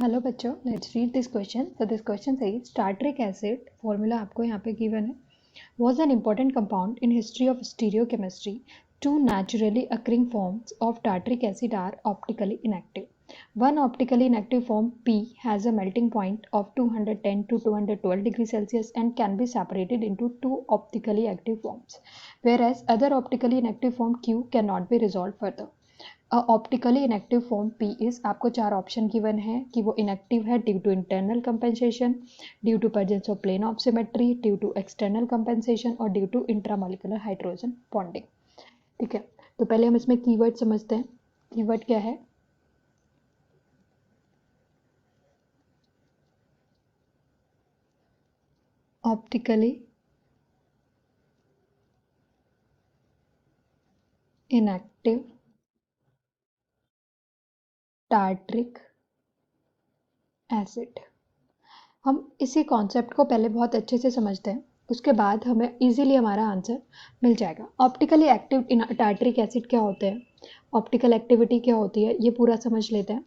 Hello बच्चों, let's read this question. So this question says tartaric acid formula आपको यहाँ पे given है. Was an important compound in history of stereochemistry. Two naturally occurring forms of tartaric acid are optically inactive. One optically inactive form P has a melting point of 210 to 212 degrees Celsius and can be separated into two optically active forms, whereas other optically inactive form Q cannot be resolved further. Optically inactive form P is आपको चार option given है कि वो inactive है due to internal compensation, due to presence of plane of symmetry, due to external compensation और due to intramolecular hydrogen bonding. ठीक है, तो पहले हम इसमें कीवर्ड समझते हैं. कीवर्ड क्या है? Optically inactive tartaric acid. हम इसी कॉन्सेप्ट को पहले बहुत अच्छे से समझते हैं, उसके बाद हमें इजीली हमारा आंसर मिल जाएगा. ऑप्टिकली एक्टिव टार्टरिक एसिड क्या होते हैं, ऑप्टिकल एक्टिविटी क्या होती है, ये पूरा समझ लेते हैं.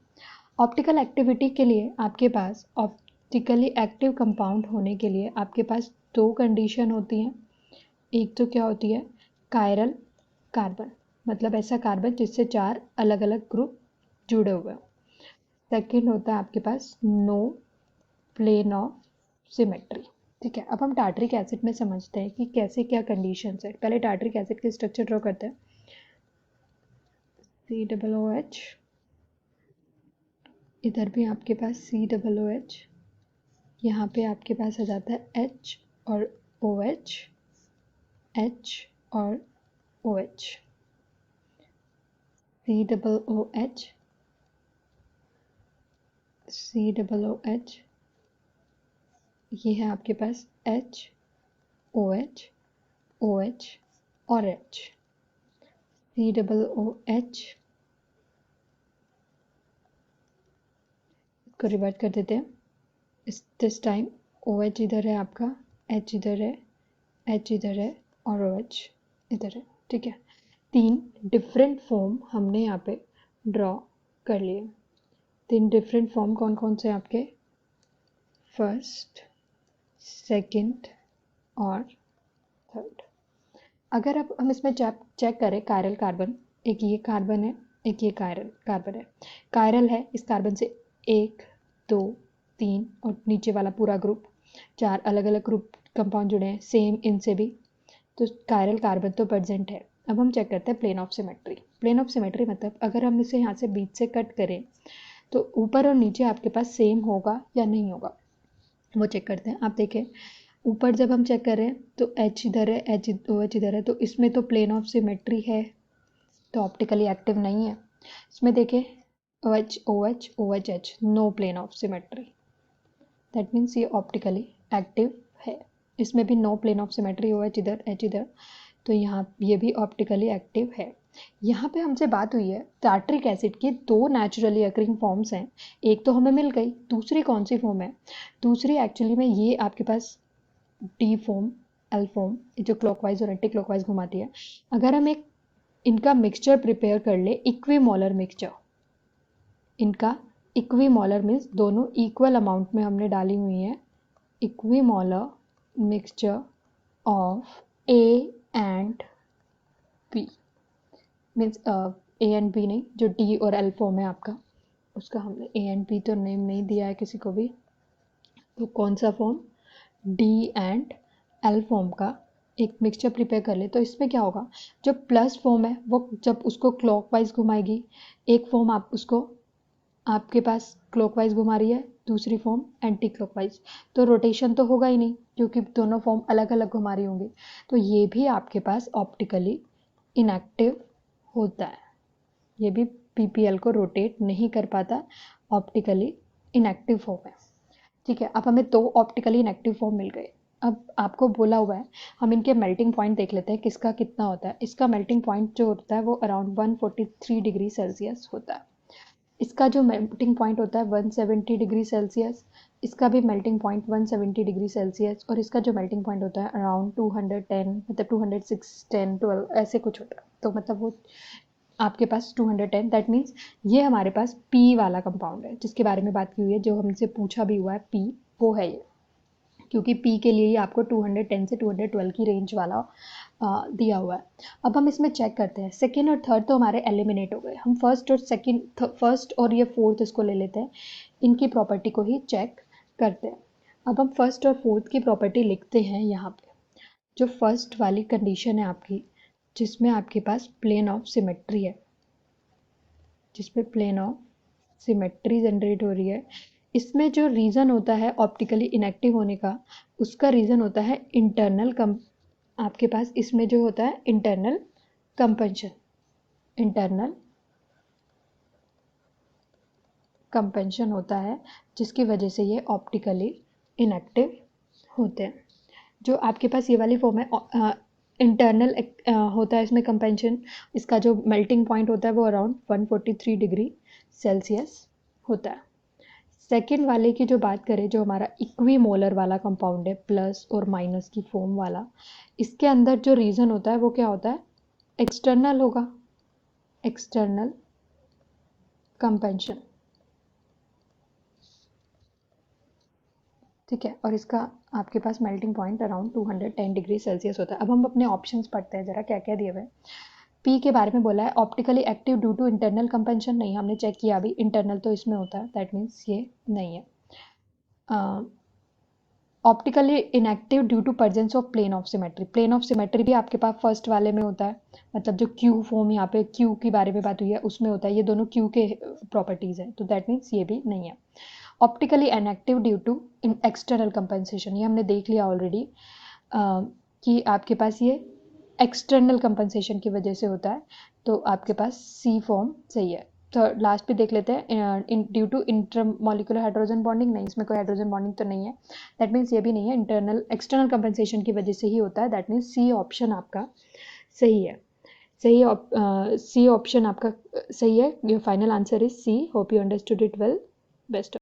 ऑप्टिकल एक्टिविटी के लिए आपके पास ऑप्टिकली एक्टिव कंपाउंड होने के लिए आपके पास दो कंडीशन होती हैं. एक तो क्या होती है, कायरल कार्बन, मतलब ऐसा कार्बन जिससे चार अलग अलग ग्रुप जुड़े हुए हैं. सेकेंड होता है आपके पास नो प्लेन ऑफ सिमेट्री. ठीक है, अब हम टार्टरिक एसिड में समझते हैं कि कैसे क्या कंडीशंस है. पहले टार्टरिक एसिड की स्ट्रक्चर ड्रॉ करते हैं. COOH, इधर भी आपके पास COOH, यहाँ पे आपके पास आ जाता है H और OH, H और OH, COOH, COOH, ये है आपके पास H, OH, OH और H, COOH. इसको रिवर्ट कर देते हैं. दिस टाइम OH इधर है आपका, H इधर है, H इधर है और OH इधर है. ठीक है, तीन डिफरेंट फॉर्म हमने यहाँ पे ड्रॉ कर लिए. तीन डिफरेंट फॉर्म कौन कौन से आपके, फर्स्ट, सेकंड और थर्ड. अगर अब हम इसमें चेक करें कायरल कार्बन, एक ये कार्बन है, एक ये कायरल कार्बन है. कायरल है, इस कार्बन से 1 2 3 और नीचे वाला पूरा ग्रुप, चार अलग अलग ग्रुप कंपाउंड जुड़े हैं. सेम इनसे भी, तो कायरल कार्बन तो प्रेजेंट है. अब हम चेक करते हैं plane of symmetry. Plane of symmetry मतलब अगर हम इसे यहाँ से बीच से कट करें तो ऊपर और नीचे आपके पास सेम होगा या नहीं होगा, वो चेक करते हैं. आप देखें, ऊपर जब हम चेक करें तो H इधर है, OH इधर है, तो इसमें तो प्लेन ऑफ सिमेट्री है, तो ऑप्टिकली एक्टिव नहीं है. इसमें देखें OH OH OH H, no plane of symmetry, that means ये ऑप्टिकली एक्टिव है. इसमें भी no plane of symmetry, OH इधर, H इधर, तो यहाँ ये भी ऑप्टिकली एक्टिव है. यहाँ पे हमसे बात हुई है टार्टरिक एसिड की दो नेचुरली अकरिंग फॉर्म्स हैं. एक तो हमें मिल गई, दूसरी कौन सी फॉर्म है? दूसरी एक्चुअली में ये आपके पास डी फॉर्म, एल फॉर्म, जो क्लॉकवाइज और एंटी क्लॉकवाइज घुमाती है. अगर हम एक इनका मिक्सचर प्रिपेयर कर ले, इक्विमोलर मिक्सचर, इनका इक्विमोलर मीन्स दोनों इक्वल अमाउंट में हमने डाली हुई है. Equimolar mixture of A and B, means A and B नहीं, जो D और L फॉर्म है आपका, उसका हमने A एंड B तो नेम नहीं दिया है किसी को भी, तो कौन सा form, D and L form का एक मिक्सचर प्रिपेयर कर ले. तो इसमें क्या होगा, जो प्लस फॉर्म है वो जब उसको क्लॉकवाइज घुमाएगी, एक फॉर्म आप उसको आपके पास क्लॉकवाइज घुमा रही है, दूसरी फॉर्म एंटी क्लॉकवाइज, तो रोटेशन तो होगा ही नहीं क्योंकि दोनों फॉर्म अलग अलग घुमा रही होंगी. तो ये भी आपके पास ऑप्टिकली इनएक्टिव होता है, ये भी PPL को रोटेट नहीं कर पाता, ऑप्टिकली इनएक्टिव फॉर्म है. ठीक है, अब हमें दो ऑप्टिकली इनएक्टिव फॉर्म मिल गए. अब आपको बोला हुआ है हम इनके मेल्टिंग पॉइंट देख लेते हैं किसका कितना होता है. इसका मेल्टिंग पॉइंट जो होता है वो अराउंड 143 डिग्री सेल्सियस होता है. इसका जो मेल्टिंग पॉइंट होता है 170 डिग्री सेल्सियस, इसका भी मेल्टिंग पॉइंट 170 डिग्री सेल्सियस, और इसका जो मेल्टिंग पॉइंट होता है अराउंड 210, मतलब 206 10 12 ऐसे कुछ होता है. तो मतलब वो आपके पास 210, दैट मीन्स ये हमारे पास पी वाला कंपाउंड है जिसके बारे में बात की हुई है, जो हमसे पूछा भी हुआ है पी, वो है ये, क्योंकि पी के लिए ही आपको 210 से 212 की रेंज वाला दिया हुआ है। अब हम इसमें चेक करते हैं, सेकेंड और थर्ड तो हमारे एलिमिनेट हो गए, हम फर्स्ट और ये फोर्थ इसको ले लेते हैं, इनकी प्रॉपर्टी को ही चेक करते हैं। अब हम फर्स्ट और फोर्थ की प्रॉपर्टी लिखते हैं यहाँ पे। जो फर्स्ट वाली कंडीशन है आपकी, जिसमें आपके पास प्लेन ऑफ सिमेट्री है, जिसमें प्लेन ऑफ सिमेट्री जनरेट हो रही है, इसमें जो रीज़न होता है ऑप्टिकली इनएक्टिव होने का, उसका रीज़न होता है आपके पास इसमें जो होता है इंटरनल कंपनशन होता है, जिसकी वजह से ये ऑप्टिकली इनएक्टिव होते हैं। जो आपके पास ये वाली फॉर्म है, इंटरनल होता है इसमें कंपेंशन, इसका जो मेल्टिंग पॉइंट होता है वो अराउंड 143 डिग्री सेल्सियस होता है। सेकेंड वाले की जो बात करें, जो हमारा इक्वीमोलर वाला कंपाउंड है, प्लस और माइनस की फॉर्म वाला, इसके अंदर जो रीज़न होता है वो क्या होता है, एक्सटर्नल होगा, एक्सटर्नल कंपेंशन, ठीक है। और इसका आपके पास melting point around 210 degree Celsius होता है। अब हम अपने ऑप्शंस पढ़ते हैं ज़रा क्या क्या दिए हुए हैं। पी के बारे में बोला है optically active due to internal compensation, नहीं, हमने चेक किया अभी, इंटरनल तो इसमें होता है, दैट मीन्स ये नहीं है। Optically inactive due to presence of plane of symmetry, plane of symmetry भी आपके पास फर्स्ट वाले में होता है, मतलब जो क्यू फॉर्म यहाँ पे क्यू के बारे में बात हुई है उसमें होता है, ये दोनों क्यू के प्रॉपर्टीज़ हैं, तो दैट मीन्स ये भी नहीं है। Optically inactive due to external compensation, ये हमने देख लिया ऑलरेडी कि आपके पास ये एक्सटर्नल कंपनसेशन की वजह से होता है, तो आपके पास सी फॉर्म सही है। तो लास्ट पे देख लेते हैं, due to intermolecular hydrogen bonding, नहीं, इसमें कोई हाइड्रोजन बॉन्डिंग तो नहीं है, दैट मीन्स ये भी नहीं है, एक्सटर्नल कंपनसेशन की वजह से ही होता है, दैट मीन्स सी ऑप्शन आपका सही है। सी ऑप्शन आपका सही है, your final answer is C. Hope you understood it well. Best.